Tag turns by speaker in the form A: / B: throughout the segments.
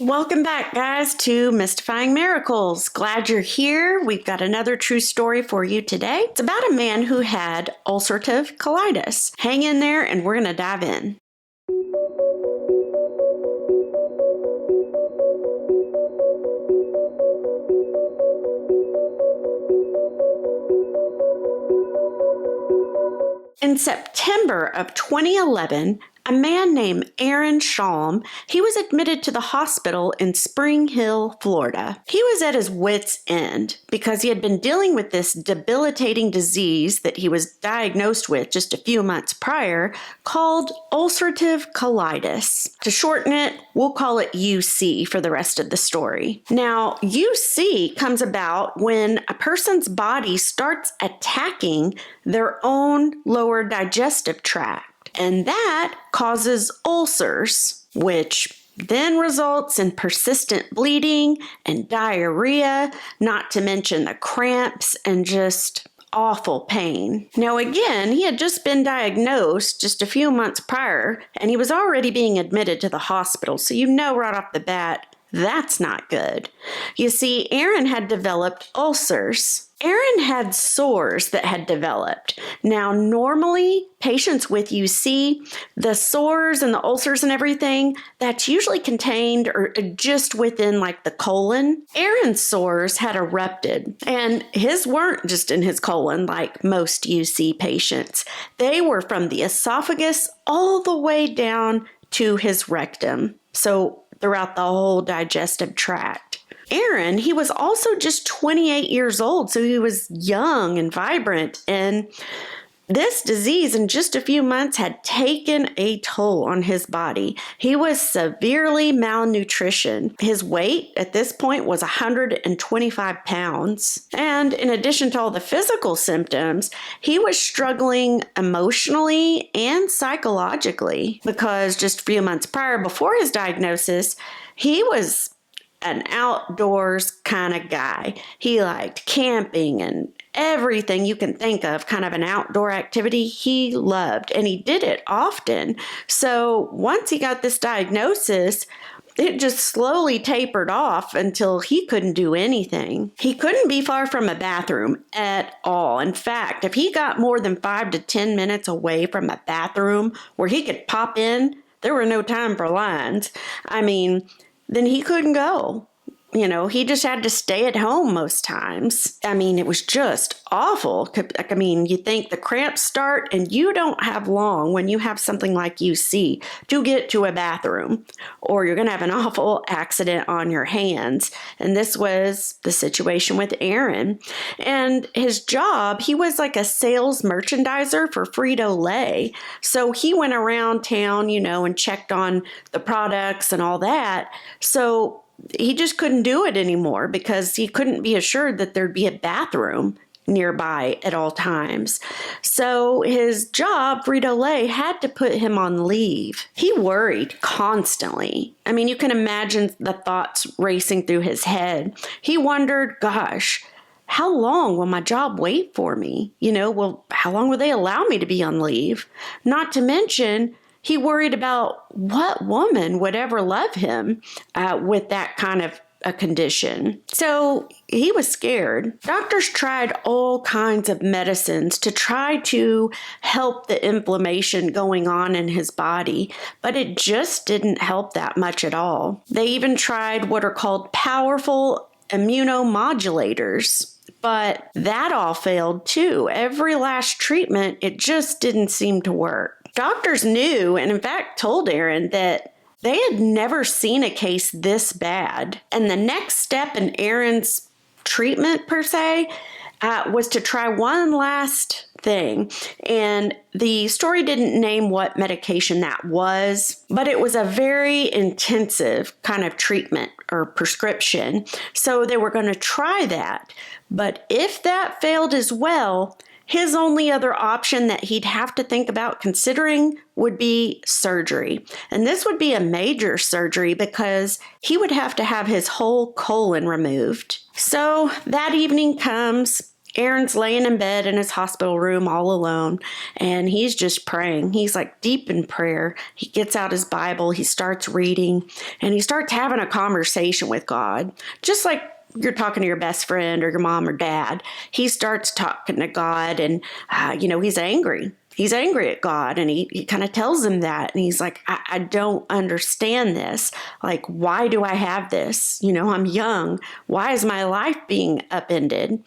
A: Welcome back, guys, to Mystifying Miracles. Glad you're here. We've got another true story for you today. It's about a man who had ulcerative colitis. Hang in there and we're going to dive in. In September of 2011, a man named Erinn Schalm, he was admitted to the hospital in Spring Hill, Florida. He was at his wit's end because he had been dealing with this debilitating disease that he was diagnosed with just a few months prior called ulcerative colitis. To shorten it, we'll call it UC for the rest of the story. Now, UC comes about when a person's body starts attacking their own lower digestive tract. And that causes ulcers, which then results in persistent bleeding and diarrhea, not to mention the cramps and just awful pain. Now, again, he had just been diagnosed just a few months prior, and he was already being admitted to the hospital. So you know right off the bat, that's not good. You see, Erinn had developed ulcers. Erinn had sores that had developed. Now, normally, patients with UC, the sores and the ulcers and everything, that's usually contained or just within like the colon. Erinn's sores had erupted, and his weren't just in his colon like most UC patients. They were from the esophagus all the way down to his rectum. So throughout the whole digestive tract. Erinn, he was also just 28 years old, so he was young and vibrant, and this disease in just a few months had taken a toll on his body. He was severely malnutrition. His weight at this point was 125 pounds. And in addition to all the physical symptoms, he was struggling emotionally and psychologically because just a few months prior, before his diagnosis, he was an outdoors kind of guy. He liked camping and everything you can think of, kind of an outdoor activity he loved, and he did it often. So once he got this diagnosis, it just slowly tapered off until he couldn't do anything. He couldn't be far from a bathroom at all. In fact, if he got more than 5 to 10 minutes away from a bathroom where he could pop in, there were no time for lines. Then he couldn't go. He just had to stay at home most times. It was just awful. You think the cramps start and you don't have long when you have something like UC to get to a bathroom, or you're going to have an awful accident on your hands. And this was the situation with Erinn. And his job, he was like a sales merchandiser for Frito-Lay. So he went around town, and checked on the products and all that. So he just couldn't do it anymore because he couldn't be assured that there'd be a bathroom nearby at all times. So his job, Frito-Lay, had to put him on leave. He worried constantly. You can imagine the thoughts racing through his head. He wondered, gosh, how long will my job wait for me? How long will they allow me to be on leave? Not to mention, he worried about what woman would ever love him with that kind of a condition. So he was scared. Doctors tried all kinds of medicines to try to help the inflammation going on in his body, but it just didn't help that much at all. They even tried what are called powerful immunomodulators, but that all failed too. Every last treatment, it just didn't seem to work. Doctors knew, and in fact told Erinn, that they had never seen a case this bad. And the next step in Erinn's treatment, per se, was to try one last thing. And the story didn't name what medication that was, but it was a very intensive kind of treatment or prescription. So they were going to try that. But if that failed as well, his only other option that he'd have to think about considering would be surgery. And this would be a major surgery because he would have to have his whole colon removed. So that evening comes. Erin's laying in bed in his hospital room all alone, and he's just praying. He's like deep in prayer. He gets out his Bible, he starts reading, and he starts having a conversation with God, just like you're talking to your best friend or your mom or dad. He starts talking to God, and, he's angry. He's angry at God, and he kind of tells him that. And he's like, I don't understand this. Like, why do I have this? I'm young. Why is my life being upended?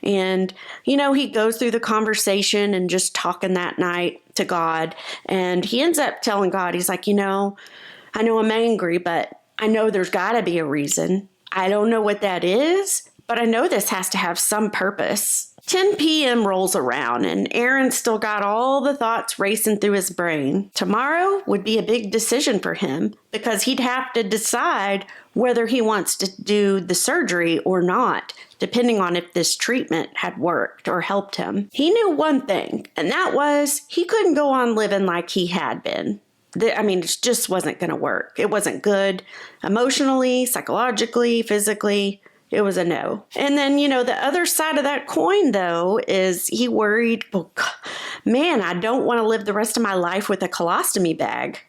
A: And, he goes through the conversation and just talking that night to God. And he ends up telling God, he's like, I know I'm angry, but I know there's got to be a reason. I don't know what that is, but I know this has to have some purpose. 10 p.m. rolls around, and Erin's still got all the thoughts racing through his brain. Tomorrow would be a big decision for him because he'd have to decide whether he wants to do the surgery or not, depending on if this treatment had worked or helped him. He knew one thing, and that was he couldn't go on living like he had been. It just wasn't going to work. It wasn't good emotionally, psychologically, physically. It was a no. And then, the other side of that coin, though, is he worried, man, I don't want to live the rest of my life with a colostomy bag,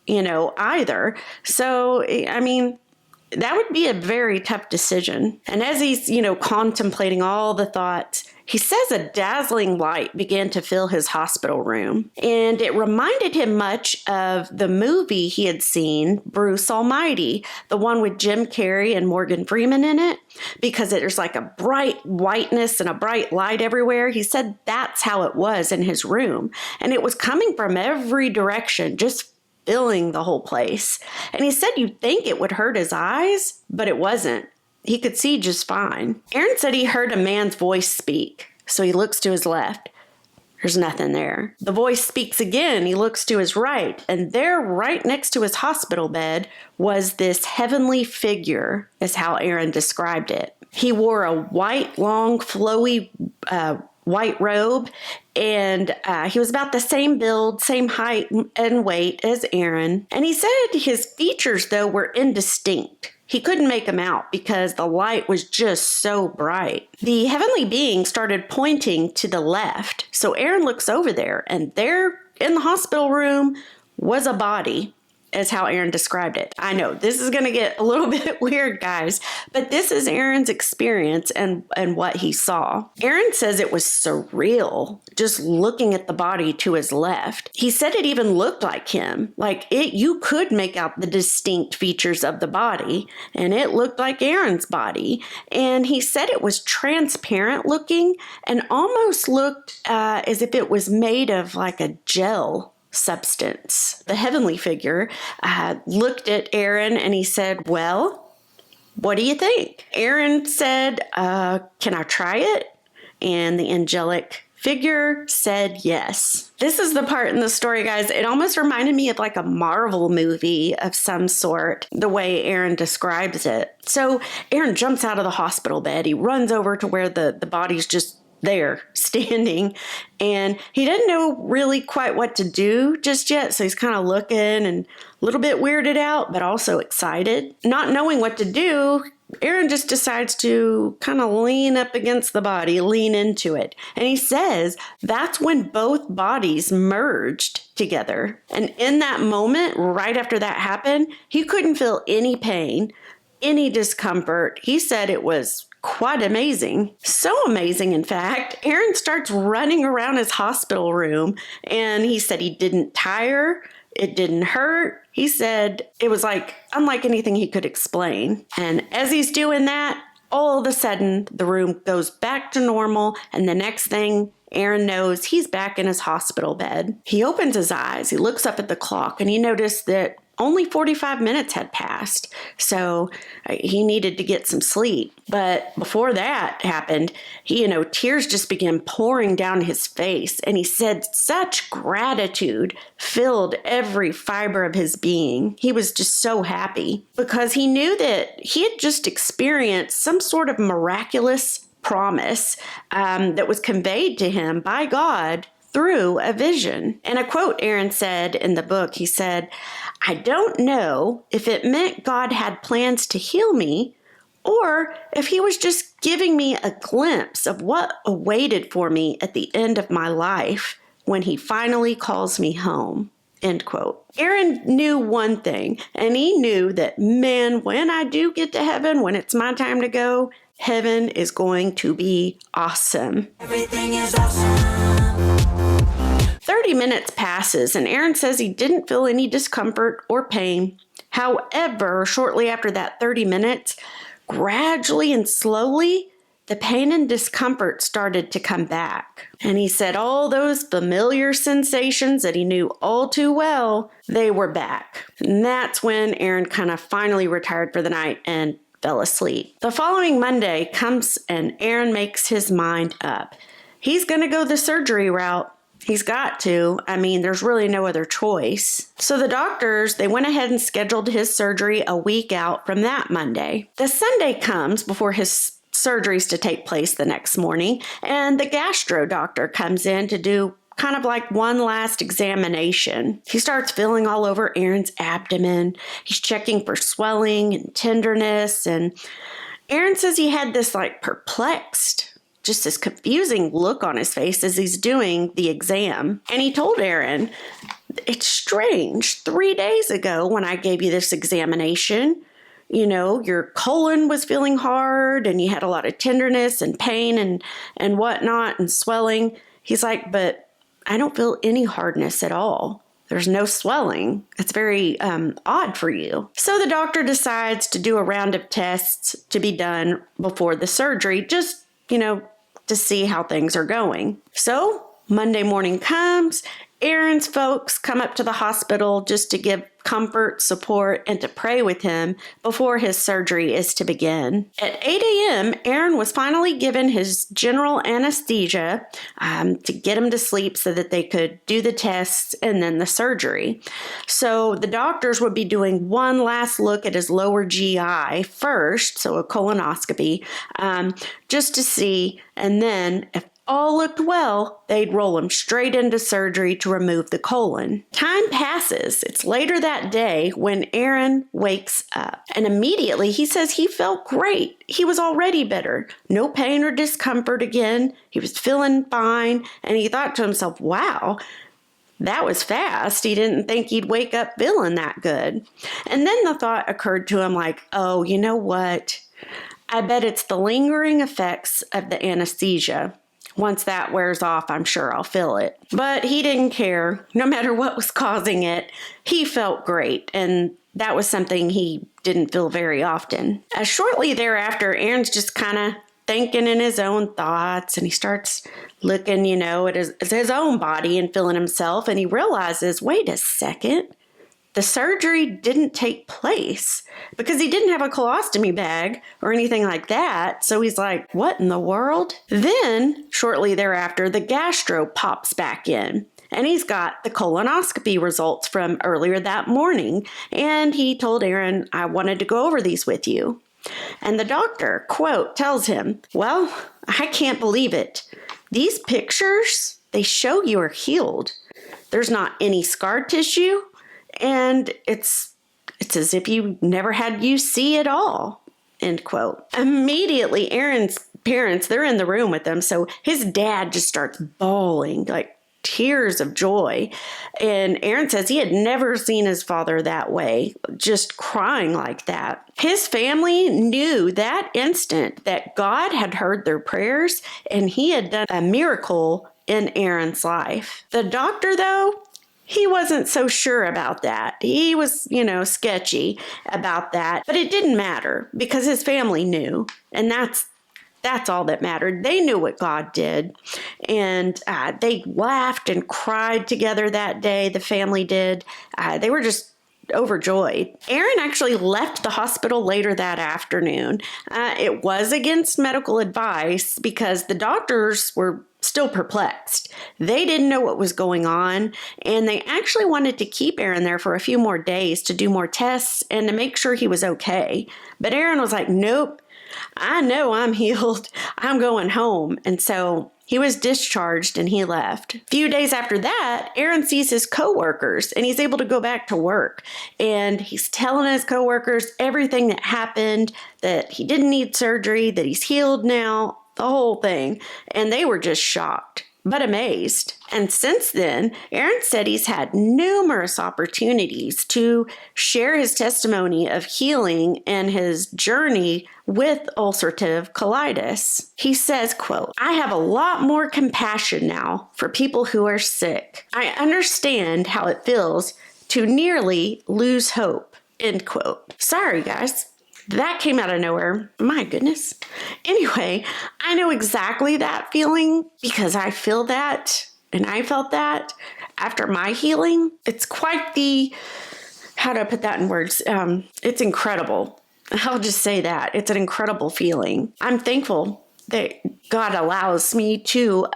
A: either. So, that would be a very tough decision. And as he's, contemplating all the thoughts, he says a dazzling light began to fill his hospital room. And it reminded him much of the movie he had seen, Bruce Almighty, the one with Jim Carrey and Morgan Freeman in it, because there's like a bright whiteness and a bright light everywhere. He said that's how it was in his room. And it was coming from every direction, just filling the whole place. And he said you'd think it would hurt his eyes, but it wasn't. He could see just fine. Erinn said he heard a man's voice speak, so he looks to his left. There's nothing there. The voice speaks again. He looks to his right, and there, right next to his hospital bed, was this heavenly figure, is how Erinn described it. He wore a white, long, flowy white robe, and he was about the same build, same height and weight as Erinn. And he said his features, though, were indistinct. He couldn't make them out because the light was just so bright. The heavenly being started pointing to the left. So Erinn looks over there, and there in the hospital room was a body, is how Erinn described it. I know this is going to get a little bit weird, guys, but this is Erinn's experience and what he saw. Erinn says it was surreal just looking at the body to his left. He said it even looked like him. You could make out the distinct features of the body, and it looked like Erinn's body. And he said it was transparent looking and almost looked as if it was made of like a gel substance. The heavenly figure looked at Erinn and he said, well, what do you think? Erinn said, can I try it? And the angelic figure said yes. This is the part in the story, guys. It almost reminded me of like a Marvel movie of some sort, the way Erinn describes it. So Erinn jumps out of the hospital bed. He runs over to where the body's just there standing, and he didn't know really quite what to do just yet. So he's kind of looking and a little bit weirded out, but also excited. Not knowing what to do, Erinn just decides to kind of lean up against the body, lean into it. And he says that's when both bodies merged together. And in that moment, right after that happened, he couldn't feel any pain, any discomfort. He said it was quite amazing. So amazing, in fact, Erinn starts running around his hospital room, and he said he didn't tire, it didn't hurt. He said it was unlike anything he could explain. And as he's doing that, all of a sudden, the room goes back to normal, and the next thing Erinn knows, he's back in his hospital bed. He opens his eyes, he looks up at the clock, and he noticed that only 45 minutes had passed, so he needed to get some sleep. But before that happened, tears just began pouring down his face, and he said such gratitude filled every fiber of his being. He was just so happy because he knew that he had just experienced some sort of miraculous promise that was conveyed to him by God through a vision. And a quote Erinn said in the book, he said, I don't know if it meant God had plans to heal me or if he was just giving me a glimpse of what awaited for me at the end of my life when he finally calls me home. End quote. Erinn knew one thing, and he knew that, man, when I do get to heaven, when it's my time to go, heaven is going to be awesome.
B: Everything is awesome.
A: 30 minutes passes, and Erinn says he didn't feel any discomfort or pain. However, shortly after that 30 minutes, gradually and slowly, the pain and discomfort started to come back. And he said all those familiar sensations that he knew all too well, they were back. And that's when Erinn kind of finally retired for the night and fell asleep. The following Monday comes and Erinn makes his mind up. He's going to go the surgery route. He's got to. I mean, there's really no other choice. So the doctors, they went ahead and scheduled his surgery a week out from that Monday. The Sunday comes before his surgery's to take place the next morning, and the gastro doctor comes in to do kind of like one last examination. He starts feeling all over Erinn's abdomen. He's checking for swelling and tenderness, and Erinn says he had this like perplexed, just this confusing look on his face as he's doing the exam. And he told Erinn, "It's strange. 3 days ago when I gave you this examination, you know, your colon was feeling hard and you had a lot of tenderness and pain and whatnot and swelling." He's like, "But I don't feel any hardness at all. There's no swelling. It's very odd for you." So the doctor decides to do a round of tests to be done before the surgery, just, to see how things are going. So Monday morning comes. Erinn's folks come up to the hospital just to give comfort, support, and to pray with him before his surgery is to begin. At 8 a.m., Erinn was finally given his general anesthesia to get him to sleep so that they could do the tests and then the surgery. So the doctors would be doing one last look at his lower GI first, so a colonoscopy, just to see, and then if all looked well, they'd roll him straight into surgery to remove the colon. Time passes. It's later that day when Erinn wakes up. And immediately he says he felt great. He was already better. No pain or discomfort again. He was feeling fine. And he thought to himself, wow, that was fast. He didn't think he'd wake up feeling that good. And then the thought occurred to him like, oh, you know what? I bet it's the lingering effects of the anesthesia. Once that wears off, I'm sure I'll feel it. But he didn't care. No matter what was causing it, he felt great. And that was something he didn't feel very often. Shortly thereafter, Erinn's just kind of thinking in his own thoughts. And he starts looking, at his own body and feeling himself. And he realizes, wait a second. The surgery didn't take place because he didn't have a colostomy bag or anything like that. So he's like, what in the world? Then, shortly thereafter, the gastro pops back in. And he's got the colonoscopy results from earlier that morning. And he told Erinn, I wanted to go over these with you. And the doctor, quote, tells him, well, I can't believe it. These pictures, they show you are healed. There's not any scar tissue. And it's as if you never had UC at all, end quote. Immediately, Erinn's parents, they're in the room with them. So his dad just starts bawling, like tears of joy. And Erinn says he had never seen his father that way, just crying like that. His family knew that instant that God had heard their prayers and he had done a miracle in Erinn's life. The doctor, though, he wasn't so sure about that. He was, sketchy about that. But it didn't matter because his family knew. And that's all that mattered. They knew what God did. And they laughed and cried together that day. The family did. They were just overjoyed. Erinn actually left the hospital later that afternoon. It was against medical advice because the doctors were still perplexed. They didn't know what was going on, and they actually wanted to keep Erinn there for a few more days to do more tests and to make sure he was okay. But Erinn was like, nope, I know I'm healed. I'm going home. And so He was discharged and he left. A few days after that, Erinn sees his coworkers and he's able to go back to work. And he's telling his coworkers everything that happened, that he didn't need surgery, that he's healed now, the whole thing. And they were just shocked, but amazed. And since then, Erinn said he's had numerous opportunities to share his testimony of healing and his journey with ulcerative colitis. He says, quote, "I have a lot more compassion now for people who are sick. I understand how it feels to nearly lose hope," end quote. Sorry, guys. That came out of nowhere. My goodness. Anyway, I know exactly that feeling because I feel that and I felt that after my healing. It's quite the, how do I put that in words? It's incredible. I'll just say that. It's an incredible feeling. I'm thankful that God allows me to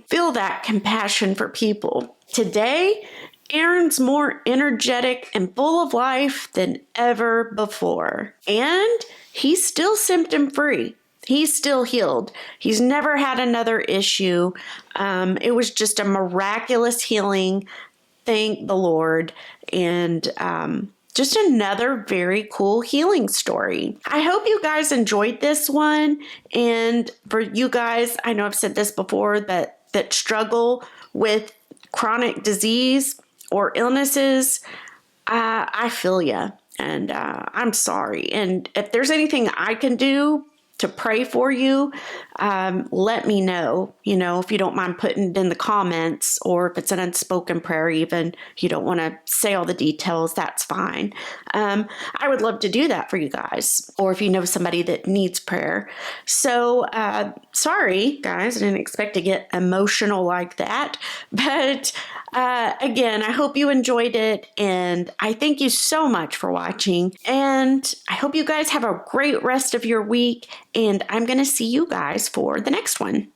A: feel that compassion for people. Today, Erinn's more energetic and full of life than ever before. And he's still symptom-free. He's still healed. He's never had another issue. It was just a miraculous healing. Thank the Lord. And just another very cool healing story. I hope you guys enjoyed this one. And for you guys, I know I've said this before, that struggle with chronic disease or illnesses, I feel you, and I'm sorry. And if there's anything I can do to pray for you, let me know. If you don't mind putting it in the comments, or if it's an unspoken prayer, even you don't want to say all the details, that's fine. I would love to do that for you guys, or if you know somebody that needs prayer. So sorry, guys, I didn't expect to get emotional like that, but again, I hope you enjoyed it, and I thank you so much for watching, and I hope you guys have a great rest of your week, and I'm going to see you guys for the next one.